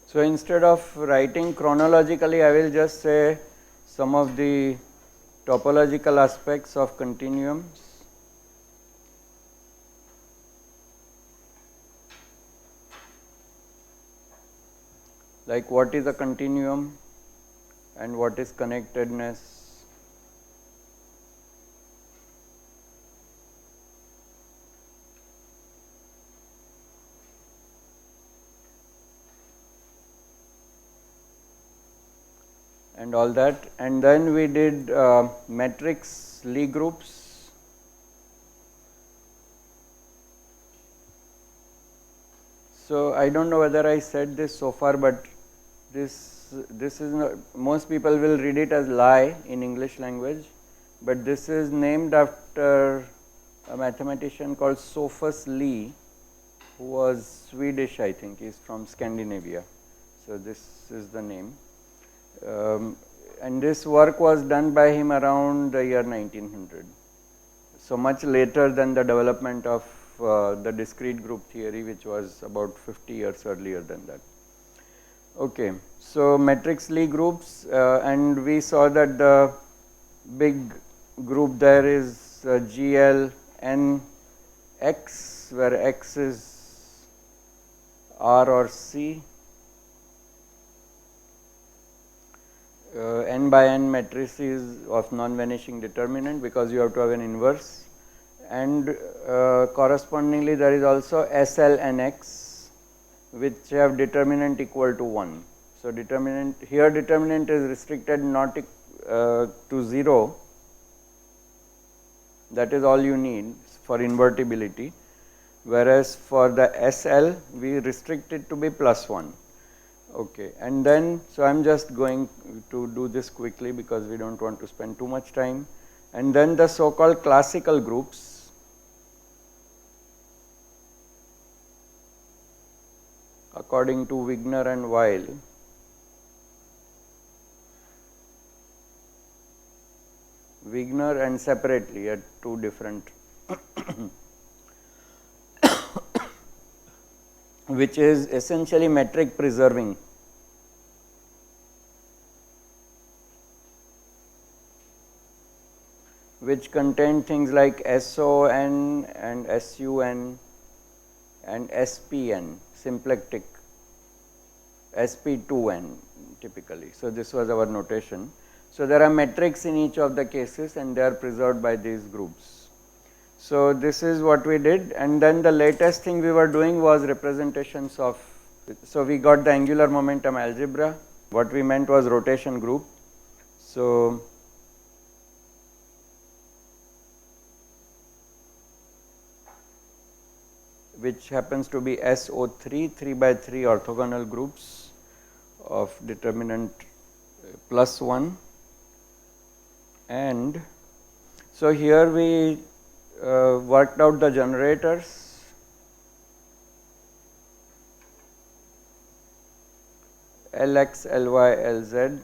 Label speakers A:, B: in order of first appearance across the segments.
A: So instead of writing chronologically, I will just say some of the topological aspects of continuums. Like what is a continuum and what is connectedness. And all that, and then we did matrix Lie groups. So I don't know whether I said this so far, but this is not, most people will read it as Lie in English language, but this is named after a mathematician called Sophus Lie, who was Swedish, I think. He's from Scandinavia. So this is the name. And this work was done by him around the year 1900. So much later than the development of the discrete group theory, which was about 50 years earlier than that. Okay, so matrix Lie groups, and we saw that the big group there is GL n x, where x is R or C. N by n matrices of non-vanishing determinant, because you have to have an inverse, and correspondingly there is also SL and X, which have determinant equal to 1. So determinant here, determinant is restricted not to 0. That is all you need for invertibility, whereas for the SL we restrict it to be plus 1. Okay, and then, so I am just going to do this quickly because we don't want to spend too much time. And then the so-called classical groups, according to Wigner and Weil. Wigner and separately at two different which is essentially metric preserving. Which contain things like SON and SUN and SPN, symplectic, SP2N typically. So this was our notation. So there are metrics in each of the cases and they are preserved by these groups. So this is what we did, and then the latest thing we were doing was representations of, so we got the angular momentum algebra. What we meant was rotation group. So which happens to be SO3, 3 by 3 orthogonal groups of determinant plus 1. And so here we worked out the generators. Lx, Ly, Lz,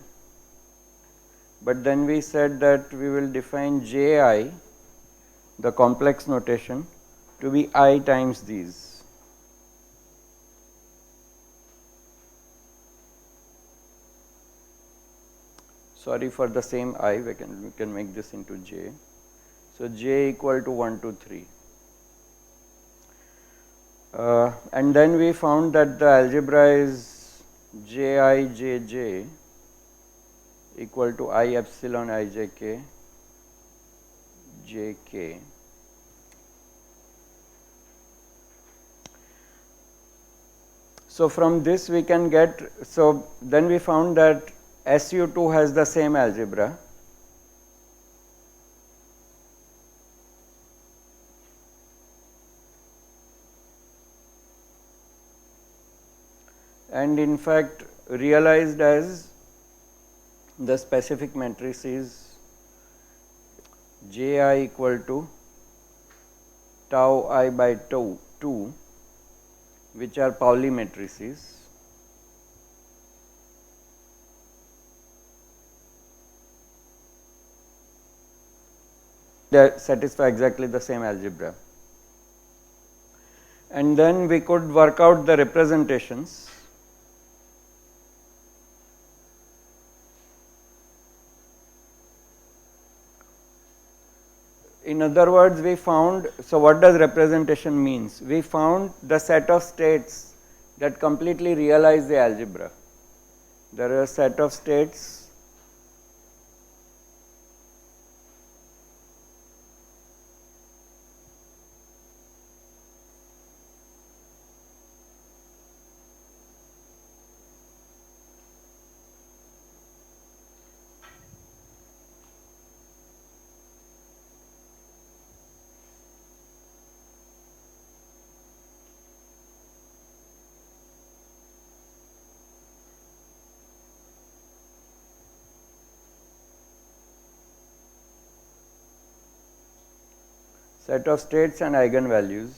A: but then we said that we will define Ji, the complex notation, to be I times these. Sorry for the same I, we can make this into J. So J equal to 1 to 3. And then we found that the algebra is Ji Jj equal to I epsilon ijk Jk. So from this we can get, so then we found that SU2 has the same algebra. And in fact realized as the specific matrix is Ji equal to tau I by tau 2, which are Pauli matrices. They satisfy exactly the same algebra. And then we could work out the representations. in other words, we found, so what does representation means? We found the set of states that completely realize the algebra. There are a set of states and eigenvalues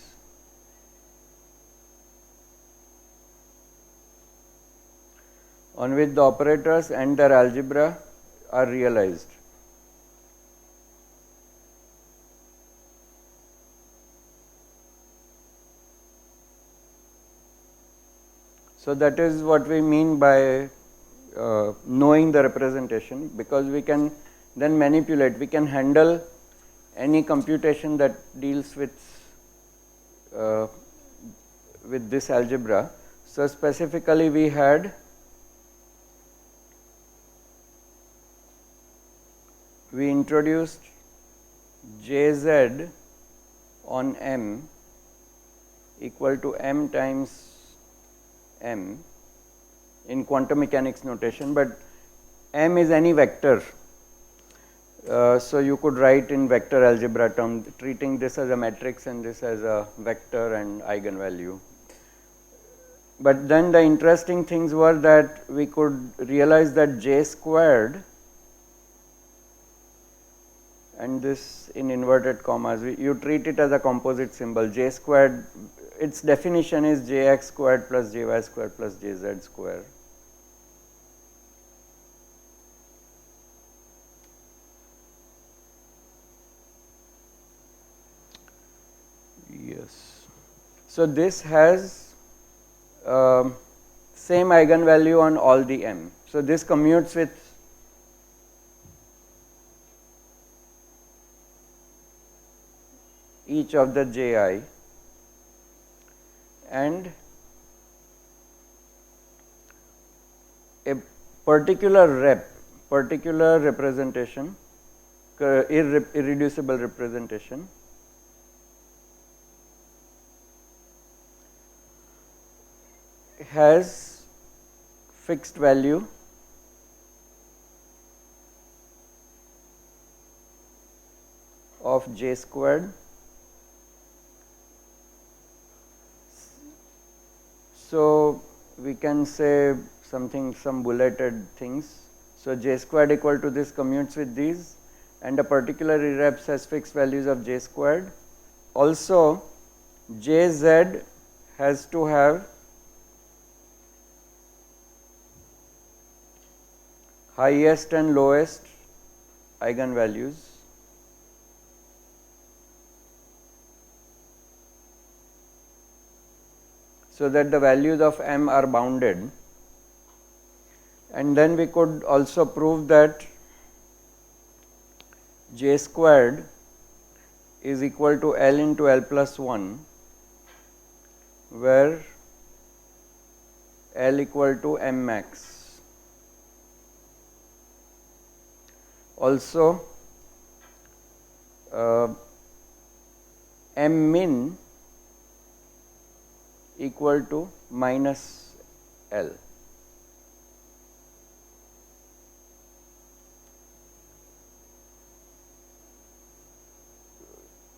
A: on which the operators and their algebra are realized. So that is what we mean by knowing the representation, because we can then manipulate, we can handle any computation that deals with this algebra. So specifically we introduced Jz on M equal to M times M in quantum mechanics notation, but M is any vector. So you could write in vector algebra term, treating this as a matrix and this as a vector and eigenvalue. But then the interesting things were that we could realize that J squared, and this in inverted commas, you treat it as a composite symbol. J squared, its definition is Jx squared plus Jy squared plus Jz squared. Yes. So this has same eigenvalue on all the M. So this commutes with each of the Ji, and a particular representation, irreducible representation, has fixed value of J squared. So we can say some bulleted things. So J squared equal to this commutes with these, and a particular irreps has fixed values of J squared. Also Jz has to have highest and lowest eigenvalues, so that the values of M are bounded. And then we could also prove that J squared is equal to L into L plus 1, where L equal to M max. Also M min equal to minus L.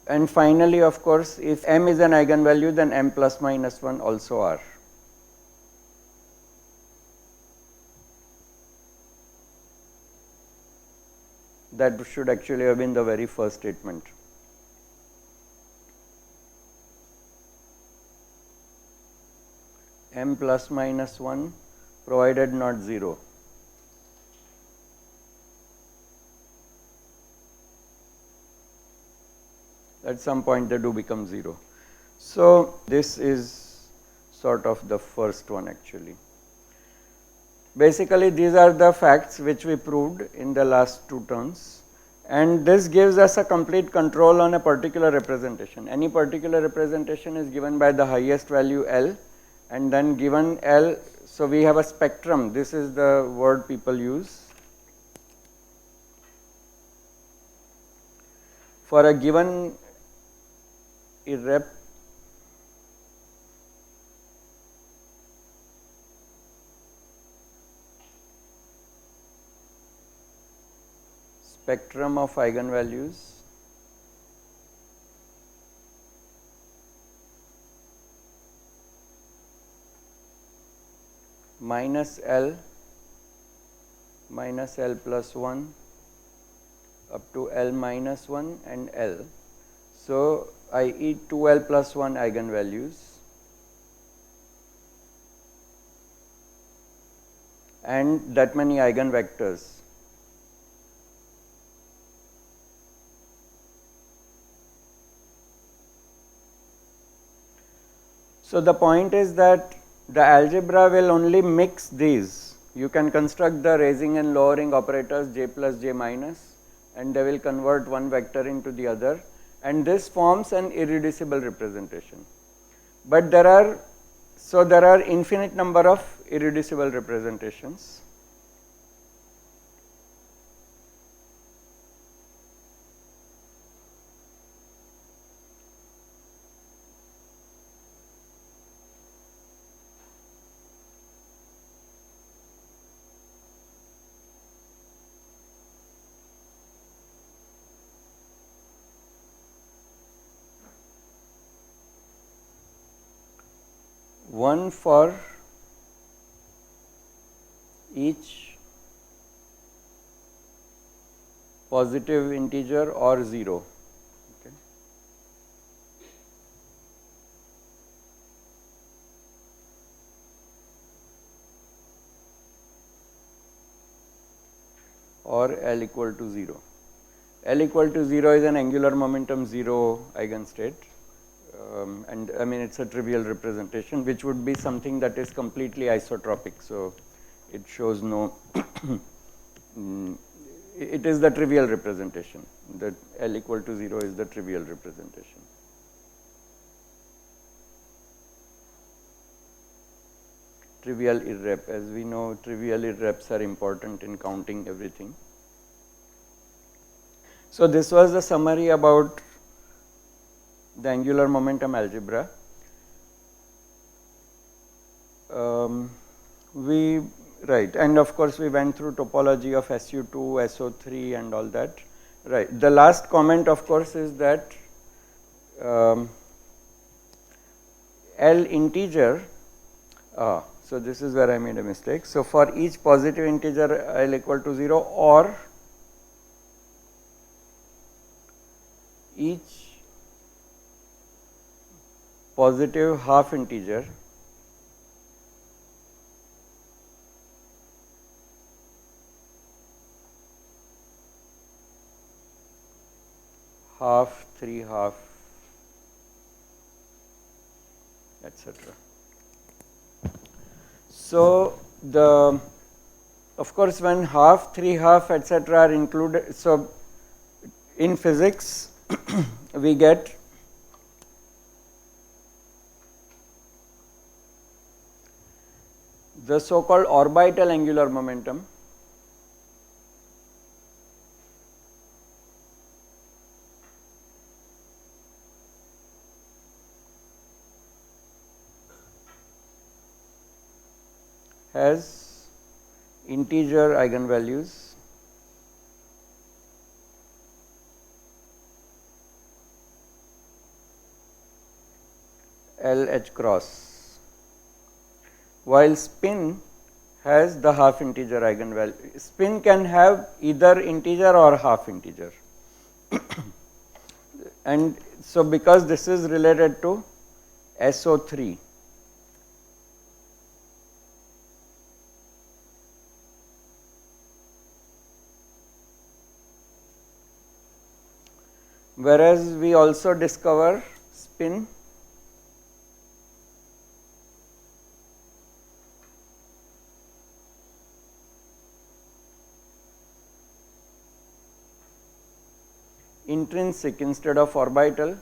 A: And finally, of course, if M is an eigenvalue, then M plus minus 1 also are. That should actually have been the very first statement. M plus minus 1 provided not 0. At some point they do become 0. So this is sort of the first one actually. Basically these are the facts which we proved in the last two terms. and this gives us a complete control on a particular representation. Any particular representation is given by the highest value L, and then given L, so we have a spectrum. This is the word people use. For a given irrep, spectrum of eigenvalues minus L plus 1 up to L minus 1 and L. So, i.e. 2L plus 1 eigenvalues and that many eigenvectors. So, the point is that the algebra will only mix these. You can construct the raising and lowering operators j plus j minus, and they will convert one vector into the other, and this forms an irreducible representation. But there are infinite number of irreducible representations. One for each positive integer or 0. Okay. Or L equal to 0. L equal to 0 is an angular momentum 0 eigenstate. And I mean it's a trivial representation, which would be something that is completely isotropic. So it shows no, it is the trivial representation. That L equal to 0 is the trivial representation. Trivial irrep, as we know, trivial irreps are important in counting everything. So this was the summary about the angular momentum algebra. And of course we went through topology of SU2, SO3 and all that. Right. The last comment of course is that L integer, so this is where I made a mistake. So for each positive integer L equal to 0 or each positive half integer half, 3 half, etc. So of course when half, 3 half, etc. are included, so in physics we get the so-called orbital angular momentum has integer eigenvalues L h cross, while spin has the half integer eigenvalue. Spin can have either integer or half integer. And so because this is related to SO3, whereas we also discover spin intrinsic instead of orbital.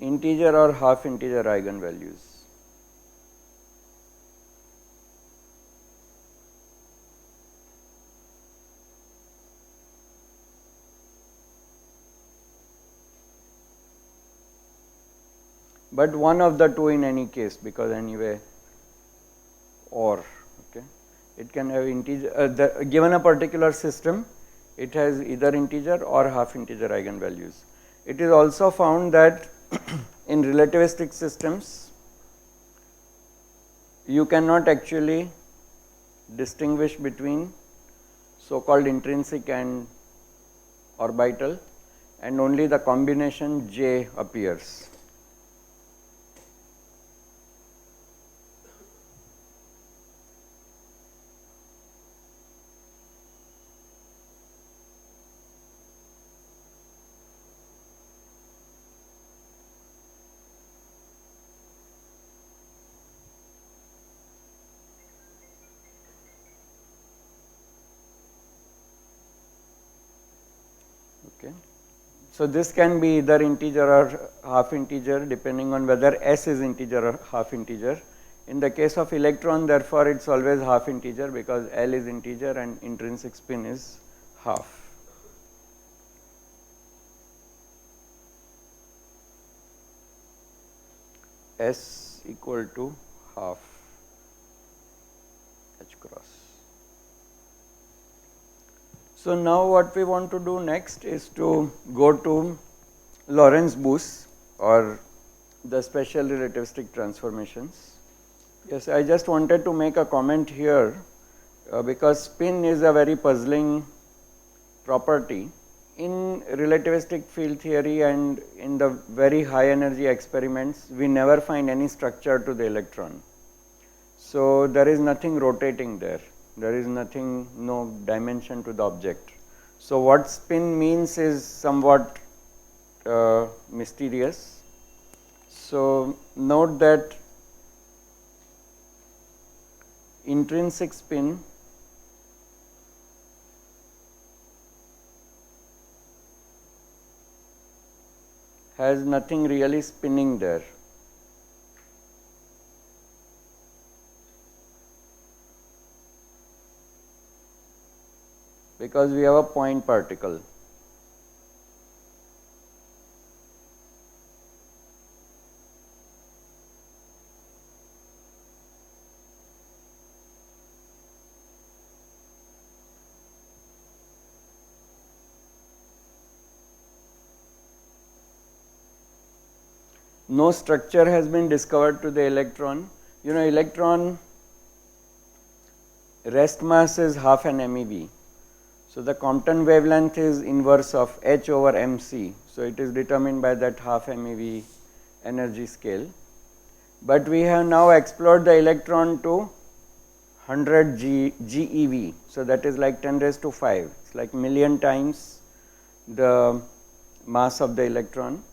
A: Integer or half integer eigenvalues. But one of the two in any case, because anyway, or okay, it can have integer. Given a particular system, it has either integer or half integer eigenvalues. It is also found that in relativistic systems, you cannot actually distinguish between so-called intrinsic and orbital, and only the combination J appears. Okay. So this can be either integer or half integer depending on whether S is integer or half integer. In the case of electron, therefore, it is always half integer because L is integer and intrinsic spin is half. S equal to half H cross. So now what we want to do next is to go to Lorentz Bus or the special relativistic transformations. Yes, I just wanted to make a comment here because spin is a very puzzling property. In relativistic field theory and in the very high energy experiments, we never find any structure to the electron. So there is nothing rotating there. There is nothing, no dimension to the object. So what spin means is somewhat mysterious. So note that intrinsic spin has nothing really spinning there. Because we have a point particle. No structure has been discovered to the electron. You know, electron rest mass is half an MeV. So the Compton wavelength is inverse of H over mc. So it is determined by that half MeV energy scale. But we have now explored the electron to 100 GeV. So that is like 10 raised to 5. It's like million times the mass of the electron.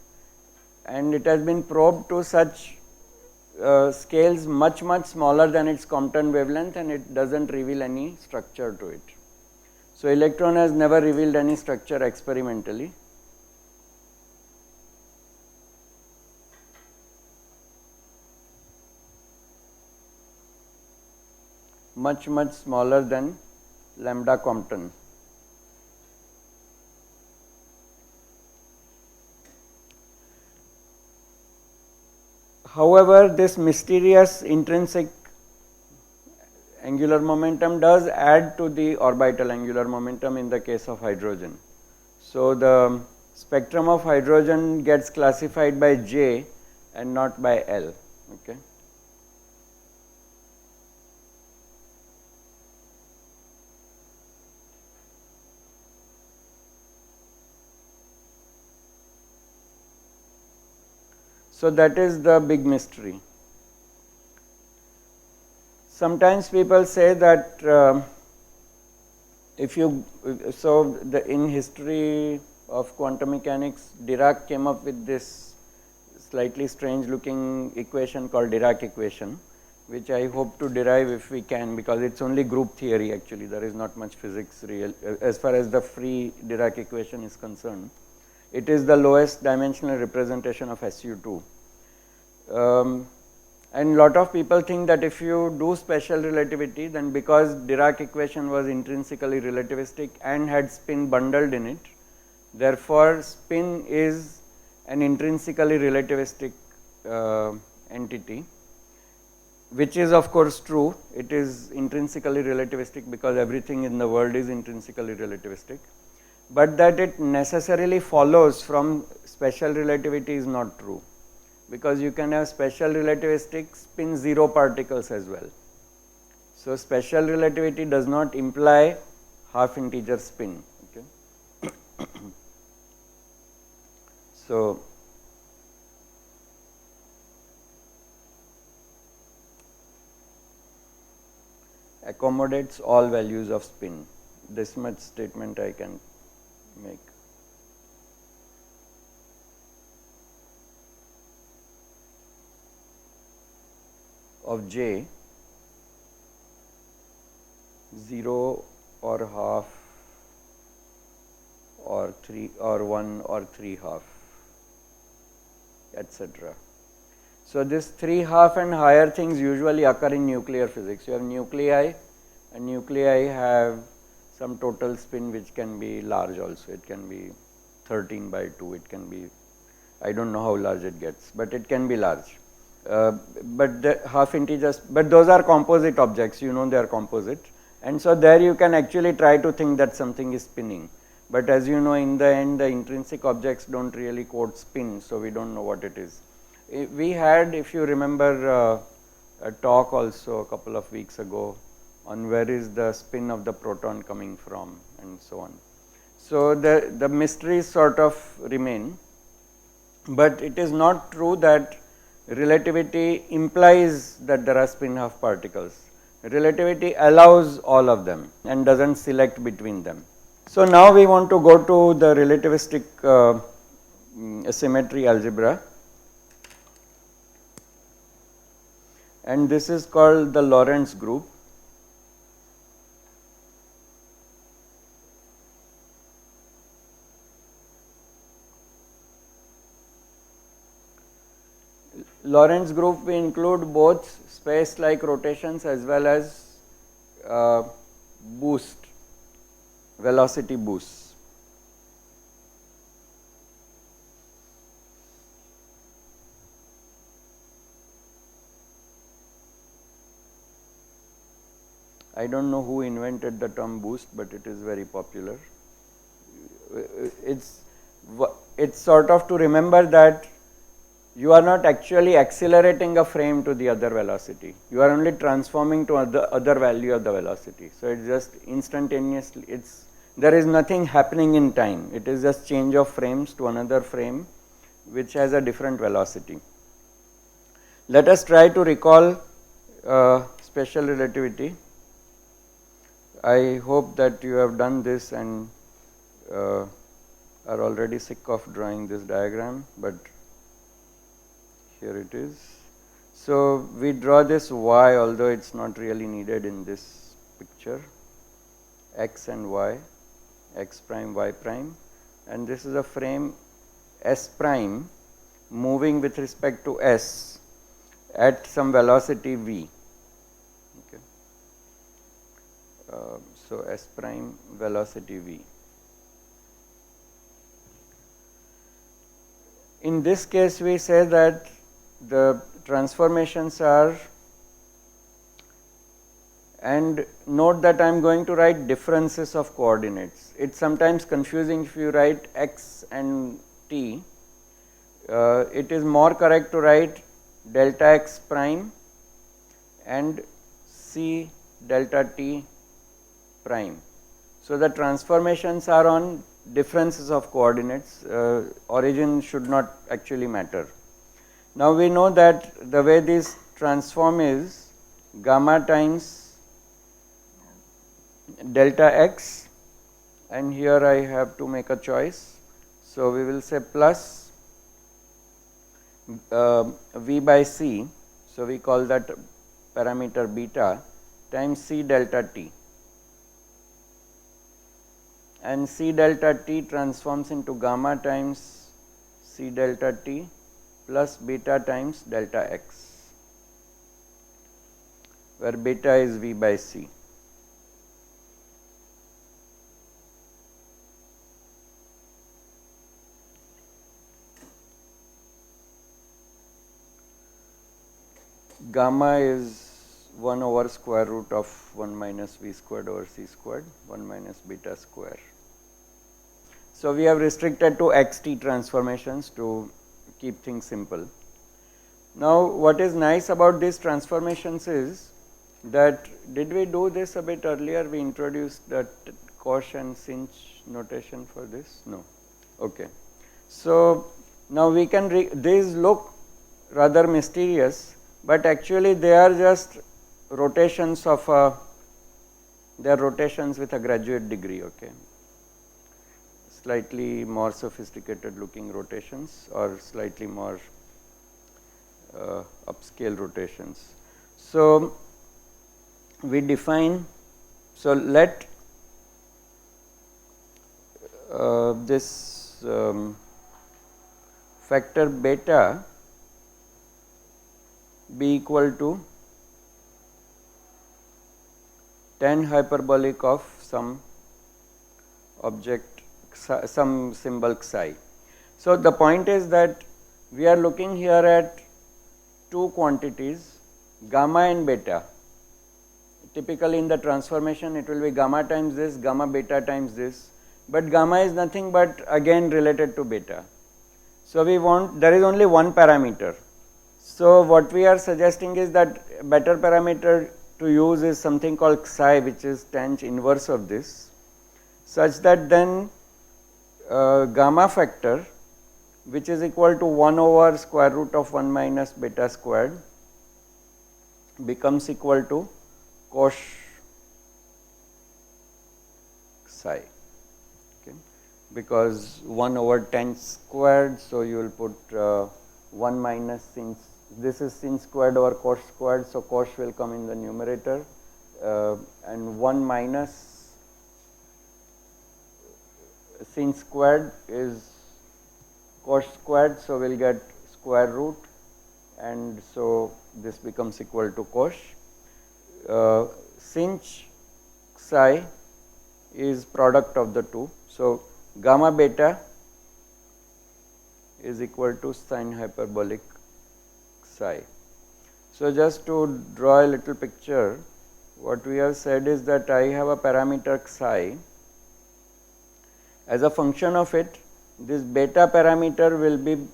A: And it has been probed to such scales much smaller than its Compton wavelength, and it doesn't reveal any structure to it. So electron has never revealed any structure experimentally. Much smaller than lambda Compton. However, this mysterious intrinsic angular momentum does add to the orbital angular momentum in the case of hydrogen. So the spectrum of hydrogen gets classified by J and not by L. Okay. So that is the big mystery. Sometimes people say that in history of quantum mechanics, Dirac came up with this slightly strange looking equation called Dirac equation, which I hope to derive if we can, because it's only group theory actually. There is not much physics real as far as the free Dirac equation is concerned. It is the lowest dimensional representation of SU2. And lot of people think that if you do special relativity, then because Dirac equation was intrinsically relativistic and had spin bundled in it, therefore spin is an intrinsically relativistic entity, which is of course true. It is intrinsically relativistic because everything in the world is intrinsically relativistic, but that it necessarily follows from special relativity is not true, because you can have special relativistic spin zero particles as well. So special relativity does not imply half integer spin. Okay. So accommodates all values of spin. This much statement I can make. Of J, 0 or half or 3 or 1 or 3 half, etc. So this 3 half and higher things usually occur in nuclear physics. You have nuclei, and nuclei have some total spin which can be large also. It can be 13 by 2, it can be, I don't know how large it gets, but it can be large. But the half integers, but those are composite objects, you know they are composite, and so there you can actually try to think that something is spinning. But as you know, in the end the intrinsic objects don't really quote spin, so we don't know what it is. We had, if you remember, a talk also a couple of weeks ago on where is the spin of the proton coming from and so on. So the mysteries sort of remain, but it is not true that relativity implies that there are spin half particles. Relativity allows all of them and doesn't select between them. So now we want to go to the relativistic symmetry algebra, and this is called the Lorentz group. Lorentz group, we include both space-like rotations as well as boost, velocity boosts. I don't know who invented the term boost, but it is very popular. It's sort of to remember that you are not actually accelerating a frame to the other velocity. You are only transforming to other value of the velocity. So it's just instantaneously, there is nothing happening in time. It is just change of frames to another frame which has a different velocity. Let us try to recall special relativity. I hope that you have done this and are already sick of drawing this diagram, but here it is. So we draw this y, although it's not really needed in this picture, x and y, x prime, y prime, and this is a frame s prime moving with respect to s at some velocity v. Okay. So s prime velocity v. In this case we say that the transformations are, and note that I am going to write differences of coordinates. It's sometimes confusing if you write x and t. It is more correct to write delta x prime and c delta t prime. So the transformations are on differences of coordinates. Origin should not actually matter. Now we know that the way this transform is, gamma times delta x, and here I have to make a choice. So we will say plus V by C, so we call that parameter beta, times C delta t, and C delta t transforms into gamma times C delta t plus beta times delta x, where beta is V by C. Gamma is 1 over square root of 1 minus V squared over C squared, 1 minus beta square. So we have restricted to xt transformations to keep things simple. Now what is nice about these transformations is that, did we do this a bit earlier? We introduced that Cauchy and sinh notation for this? No. Okay. So now we can, these look rather mysterious, but actually they are just rotations of they are rotations with a graduate degree, okay. Slightly more sophisticated looking rotations or slightly more upscale rotations. So we define, so let this factor beta be equal to tan hyperbolic of some object, some symbol psi. So the point is that we are looking here at two quantities, gamma and beta. Typically in the transformation it will be gamma times this, gamma beta times this, but gamma is nothing but again related to beta. So we want, there is only one parameter. So what we are suggesting is that better parameter to use is something called psi, which is tan inverse of this, such that then gamma factor, which is equal to 1 over square root of 1 minus beta squared, becomes equal to Cauchy psi, okay, because 1 over tan squared, so you will put 1 minus sin, this is sin squared over Cauchy squared, so Cauchy will come in the numerator, and 1 minus sin squared is Cauchy squared, so we will get square root, and so this becomes equal to Cauchy. Sinh psi is product of the two, so gamma beta is equal to sin hyperbolic psi. So just to draw a little picture, what we have said is that I have a parameter psi. As a function of it, this beta parameter will be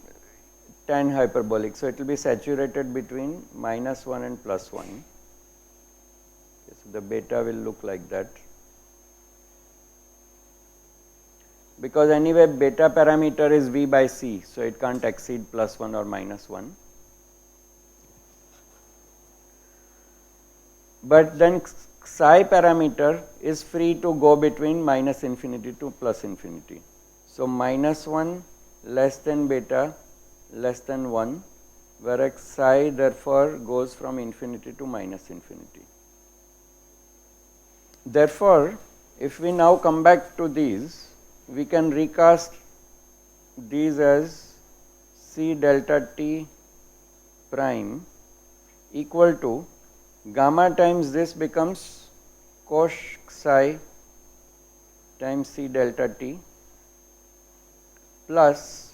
A: tan hyperbolic, so it will be saturated between -1 and +1. Okay, so the beta will look like that, because anyway beta parameter is V by C, so it can't exceed +1 or -1. But then psi parameter is free to go between -infinity to +infinity. So -1 less than beta less than 1, whereas psi therefore goes from infinity to -infinity. Therefore, if we now come back to these, we can recast these as C delta t prime equal to gamma times this becomes Cauchy psi times C delta t plus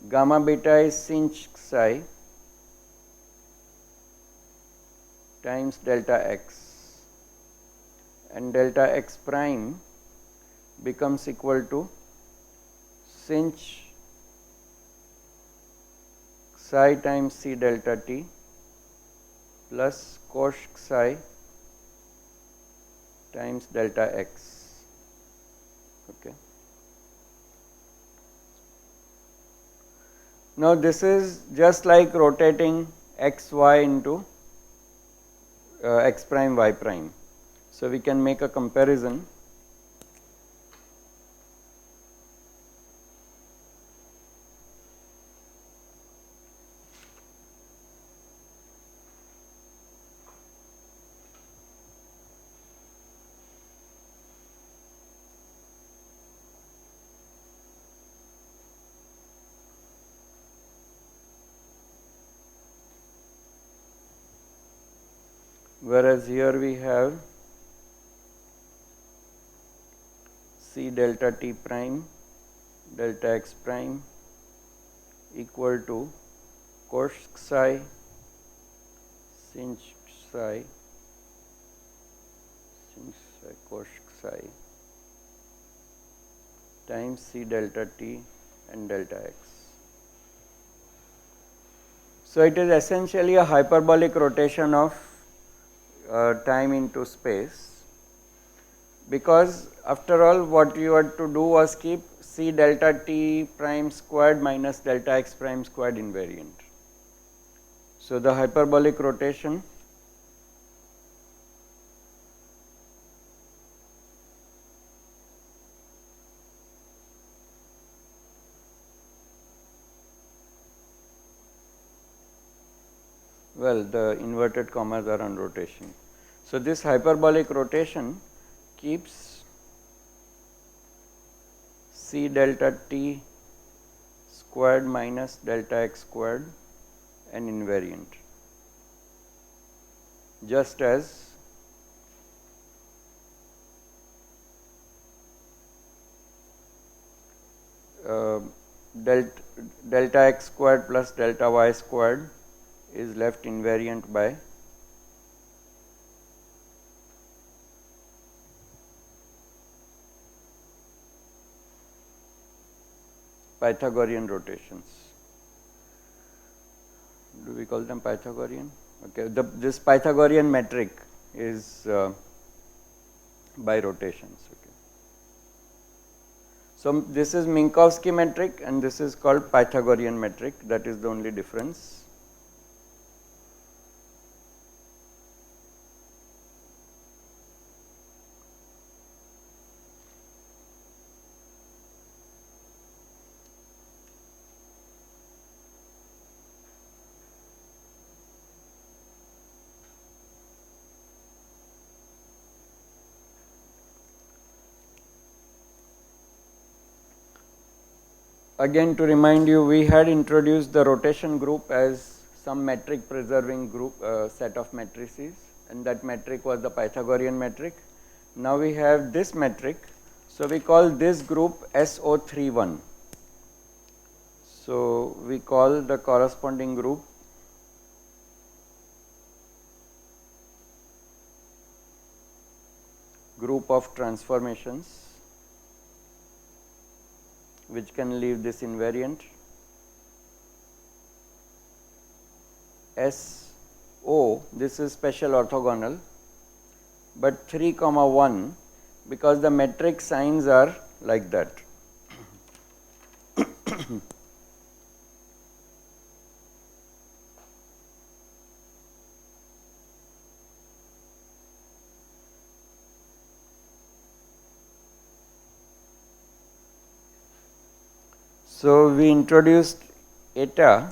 A: gamma beta is sinh psi times delta x, and delta x prime becomes equal to sinh psi times C delta t plus Cauchy psi times delta x, okay. Now this is just like rotating x y into x prime y prime. So we can make a comparison. Whereas here we have C delta t prime delta x prime equal to cos psi sin psi cos psi times C delta t and delta x. So it is essentially a hyperbolic rotation of time into space, because after all what you had to do was keep C delta t prime squared minus delta x prime squared invariant. So the hyperbolic rotation the inverted commas are on rotation. So this hyperbolic rotation keeps C delta t squared minus delta x squared an invariant, just as delta x squared plus delta y squared is left invariant by Pythagorean rotations. Do we call them Pythagorean? Okay, this Pythagorean metric is by rotations. Okay. So this is Minkowski metric and this is called Pythagorean metric. That is the only difference. Again, to remind you, we had introduced the rotation group as some metric preserving group set of matrices, and that metric was the Pythagorean metric. Now we have this metric, so we call this group SO31. So we call the corresponding group group of transformations which can leave this invariant SO. This is special orthogonal, but 3, 1 because the metric signs are like that. So we introduced eta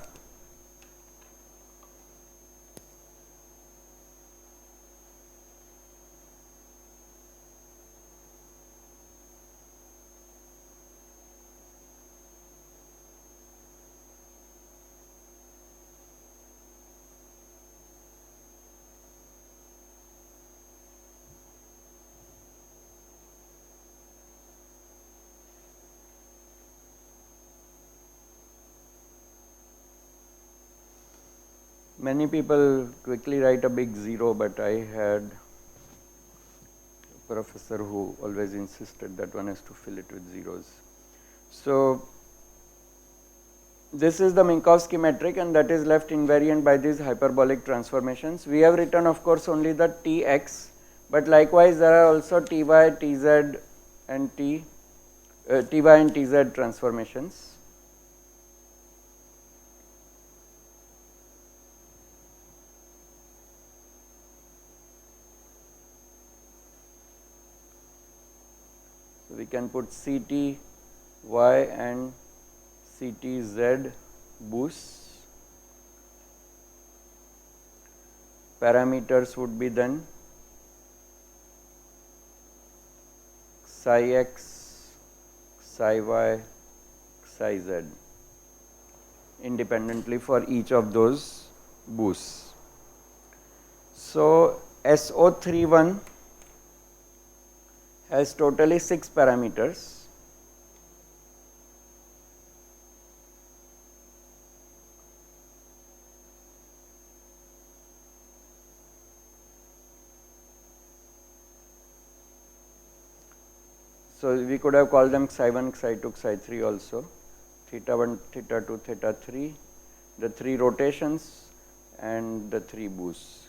A: Many people quickly write a big 0, but I had a professor who always insisted that one has to fill it with zeros. So this is the Minkowski metric, and that is left invariant by these hyperbolic transformations. We have written, of course, only the Tx, but likewise there are also Ty, Tz and Ty and Tz transformations. So we can put Ct y and Ct z boosts. Parameters would be then psi x, psi y, psi z independently for each of those boosts. So SO31 has totally 6 parameters. So we could have called them psi 1, psi 2, psi 3 also, theta 1, theta 2, theta 3, the 3 rotations and the 3 boosts.